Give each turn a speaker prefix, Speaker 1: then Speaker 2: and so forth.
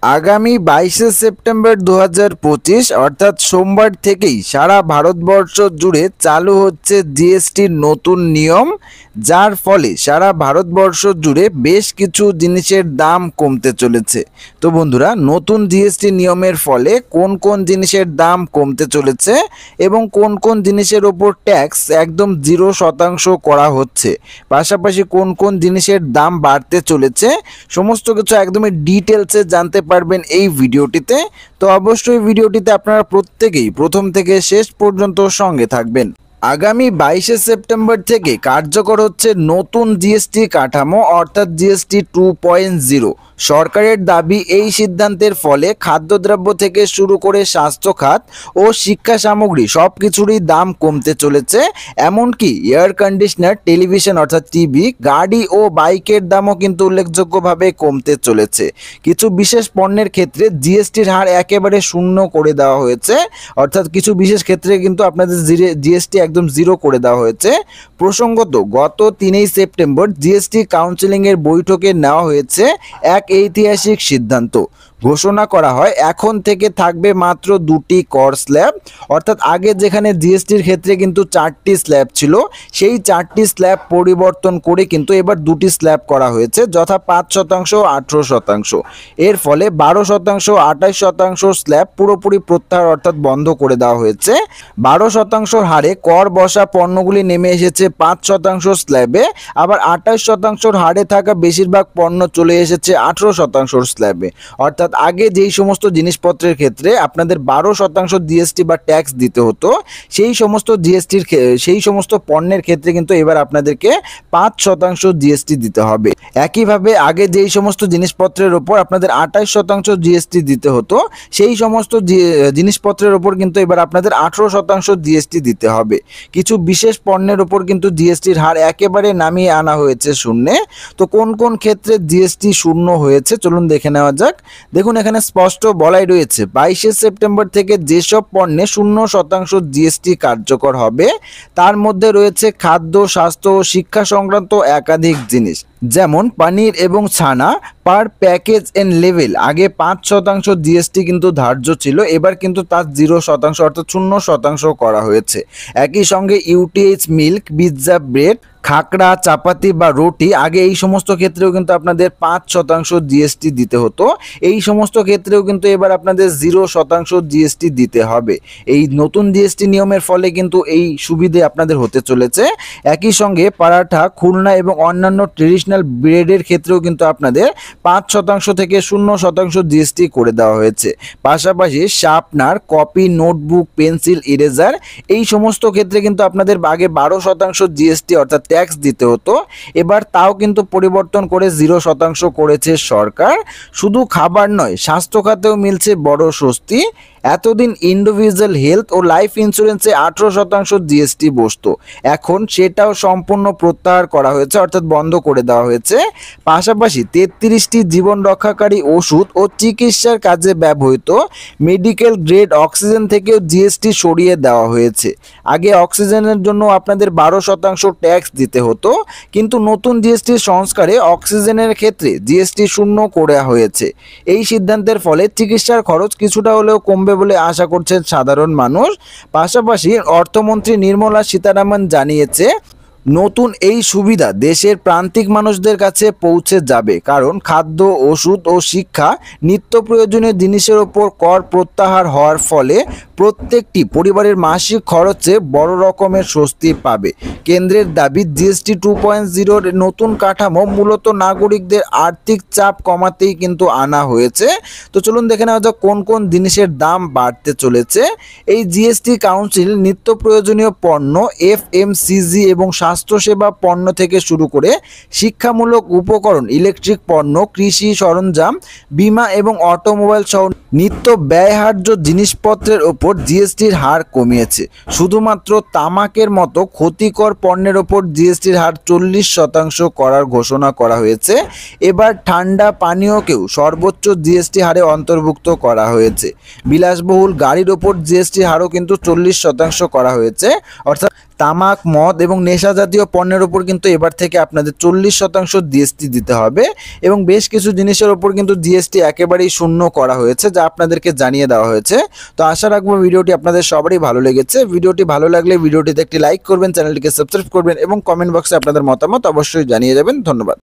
Speaker 1: আগামী 22শে সেপ্টেম্বর 2025 অর্থাৎ সোমবার থেকেই সারা ভারতবর্ষ জুড়ে চালু হচ্ছে জিএসটির নতুন নিয়ম, যার ফলে সারা ভারতবর্ষ জুড়ে বেশ কিছু জিনিসের দাম কমতে চলেছে। তো বন্ধুরা, নতুন জিএসটি নিয়মের ফলে কোন কোন জিনিসের দাম কমতে চলেছে এবং কোন কোন জিনিসের ওপর ট্যাক্স একদম 0% করা হচ্ছে, পাশাপাশি কোন কোন জিনিসের দাম বাড়তে চলেছে, সমস্ত কিছু একদমই ডিটেলসে জানতে পারবেন এই ভিডিওটিতে। তো অবশ্যই ভিডিওটিতে আপনারা প্রত্যেকেই প্রথম থেকে শেষ পর্যন্ত সঙ্গে থাকবেন। আগামী 22শে সেপ্টেম্বর থেকে কার্যকর হচ্ছে নতুন জিএসটি কাঠামো অর্থাৎ জিএসটি 2.0। সরকারের দাবি, এই সিদ্ধান্তের ফলে খাদ্যদ্রব্য থেকে শুরু করে স্বাস্থ্য খাত ও শিক্ষা সামগ্রী সব কিছুরই দাম কমতে চলেছে। এমনকি এয়ার কন্ডিশনার, টেলিভিশন অর্থাৎ টিভি, গাড়ি ও বাইকের দামও কিন্তু উল্লেখযোগ্যভাবে কমতে চলেছে। কিছু বিশেষ পণ্যের ক্ষেত্রে জিএসটির হার একেবারে শূন্য করে দেওয়া হয়েছে, অর্থাৎ কিছু বিশেষ ক্ষেত্রে কিন্তু আপনাদের জিএসটি একদম 0 করে দেওয়া হয়েছে। প্রসঙ্গত, গত 3 সেপ্টেম্বর জিএসটি কাউন্সিলের বৈঠকে নেওয়া হয়েছে এক ঐতিহাসিক সিদ্ধান্ত। ঘোষণা করা হয় এখন থেকে থাকবে মাত্র 2টি কর স্ল্যাব, অর্থাৎ আগে যেখানে জিএসটির ক্ষেত্রে কিন্তু 4টি স্ল্যাব ছিল, সেই 4টি স্ল্যাব পরিবর্তন করে কিন্তু এবার 2টি স্ল্যাব করা হয়েছে, যথা 5% ও 18%। এর ফলে 12%, 28% স্ল্যাব পুরোপুরি প্রত্যাহার অর্থাৎ বন্ধ করে দেওয়া হয়েছে। 12% হারে কর বসা পণ্যগুলি নেমে এসেছে 5% স্ল্যাবে, আবার 28% হারে থাকা বেশিরভাগ পণ্য চলে এসেছে 18% স্ল্যাবে। অর্থাৎ আগে যেই সমস্ত জিনিসপত্রের ক্ষেত্রে আপনাদের 12% জিএসটি বা ট্যাক্স দিতে হতো, সেই সমস্ত পণ্যের ক্ষেত্রে কিন্তু এবার আপনাদেরকে 5% জিএসটি দিতে হবে। একইভাবে আগে যেই সমস্ত জিনিসপত্রের ওপর আপনাদের 28% জিএসটি দিতে হতো, সেই সমস্ত জিনিসপত্রের ওপর কিন্তু এবার আপনাদের 18% জিএসটি দিতে হবে। কিছু বিশেষ পণ্যের ওপর কিন্তু জিএসটির হার একেবারে নামিয়ে আনা হয়েছে শূন্যে। তো কোন কোন ক্ষেত্রে জিএসটি শূন্য হয়েছে চলুন দেখে নেওয়া যাক। দেখুন, এখানে স্পষ্ট বলাই রয়েছে 22শে সেপ্টেম্বর থেকে যেসব পণ্যে 0% জিএসটি কার্যকর হবে, তার মধ্যে রয়েছে খাদ্য, স্বাস্থ্য ও শিক্ষা সংক্রান্ত একাধিক জিনিস, যেমন পনির এবং ছানা পার প্যাকেজ এন্ড লেভেল। আগে 5% জিএসটি কিন্তু ধার্য ছিল, এবার কিন্তু তার 0% অর্থাৎ 0% করা হয়েছে। একই সঙ্গে ইউটিএইচ মিল্ক, পিৎজা, ব্রেড, খাকড়া, চাপাতি বা রুটি, আগে এই সমস্ত ক্ষেত্রেও কিন্তু আপনাদের 5% জিএসটি দিতে হতো, এই সমস্ত ক্ষেত্রেও কিন্তু এবার আপনাদের 0% জিএসটি দিতে হবে। এই নতুন জিএসটি নিয়মের ফলে কিন্তু এই সুবিধে আপনাদের হতে চলেছে। একই সঙ্গে পরাঠা, খুলনা এবং অন্যান্য ট্রেডিশনাল ব্রেডের ক্ষেত্রেও কিন্তু আপনাদের 5% থেকে 0% জিএসটি করে দেওয়া হয়েছে। পাশাপাশি sharpener, copy, notebook, pencil, eraser, এই সমস্ত ক্ষেত্রে কিন্তু আপনাদের আগে 12% জিএসটি অর্থাৎ ট্যাক্স দিতে হতো, এবার তাও কিন্তু পরিবর্তন করে 0% করেছে সরকার। শুধু খাবার নয়, স্বাস্থ্য খাতেও মিলছে বড় স্বস্তি। এতদিন ইন্ডিভিজুয়াল হেলথ ও লাইফ ইন্স্যুরেন্সে 18% জিএসটি বসতো, এখন সেটাও সম্পূর্ণ প্রত্যাহার করা হয়েছে অর্থাৎ বন্ধ করে দেওয়া হয়েছে। পাশাপাশি 33টি জীবন রক্ষাকারী ওষুধ ও চিকিৎসার কাজে ব্যবহৃত মেডিকেল গ্রেড অক্সিজেন থেকেও জিএসটি সরিয়ে দেওয়া হয়েছে। আগে অক্সিজেনের জন্য আপনাদের 12% ট্যাক্স দিতে হতো, কিন্তু নতুন জিএসটি সংস্কারে অক্সিজেনের ক্ষেত্রে জিএসটি শূন্য করা হয়েছে। এই সিদ্ধান্তের ফলে চিকিৎসার খরচ কিছুটা হলেও কমবে বলে আশা করছেন সাধারণ মানুষ। পাশাপাশি অর্থমন্ত্রী নির্মলা সীতারামন জানিয়েছে, নতুন এই সুবিধা দেশের প্রান্তিক মানুষদের কাছে পৌঁছে যাবে, কারণ খাদ্য, ওষুধ ও শিক্ষা নিত্য প্রয়োজনীয় জিনিসের ওপর কর প্রত্যাহার হওয়ার ফলে প্রত্যেকটি পরিবারের মাসিক খরচে বড় রকমের স্বস্তি পাবে। কেন্দ্রের দাবি, জিএসটি 2.0 নতুন কাঠামো মূলত নাগরিকদের আর্থিক চাপ কমাতেই কিন্তু আনা হয়েছে। তো চলুন দেখে নেওয়া যাক কোন কোন জিনিসের দাম বাড়তে চলেছে। এই জিএসটি কাউন্সিল নিত্য প্রয়োজনীয় পণ্য, এফএমসিজি এবং স্বাস্থ্যসেবা পণ্য থেকে শুরু করে শিক্ষামূলক উপকরণ, ইলেকট্রিক পণ্য, কৃষি সরঞ্জাম, বীমা এবং অটোমোবাইল সহ নিত্য ব্যয়হার্য জিনিসপত্রের ওপর জিএসটির হার কমিয়েছে। শুধুমাত্র তামাকের মতো ক্ষতিকর পণ্যের ওপর জিএসটির হার 40% করার ঘোষণা করা হয়েছে। এবার ঠান্ডা পানীয়কেও সর্বোচ্চ জিএসটি হারে অন্তর্ভুক্ত করা হয়েছে। বিলাসবহুল গাড়ির ওপর জিএসটি হারও কিন্তু 40% করা হয়েছে, অর্থাৎ তামাক, মদ এবং নেশা জাতীয় পণ্যের ওপর কিন্তু এবার থেকে আপনাদের 40% জিএসটি দিতে হবে এবং বেশ কিছু জিনিসের ওপর কিন্তু জিএসটি একেবারেই শূন্য করা হয়েছে, যা আপনাদেরকে জানিয়ে দেওয়া হয়েছে। তো আশা রাখবো ভিডিওটি আপনাদের সবারই ভালো লেগেছে। ভিডিওটি ভালো লাগলে ভিডিওটিতে একটি লাইক করবেন, চ্যানেলটিকে সাবস্ক্রাইব করবেন এবং কমেন্ট বক্সে আপনাদের মতামত অবশ্যই জানিয়ে যাবেন। ধন্যবাদ।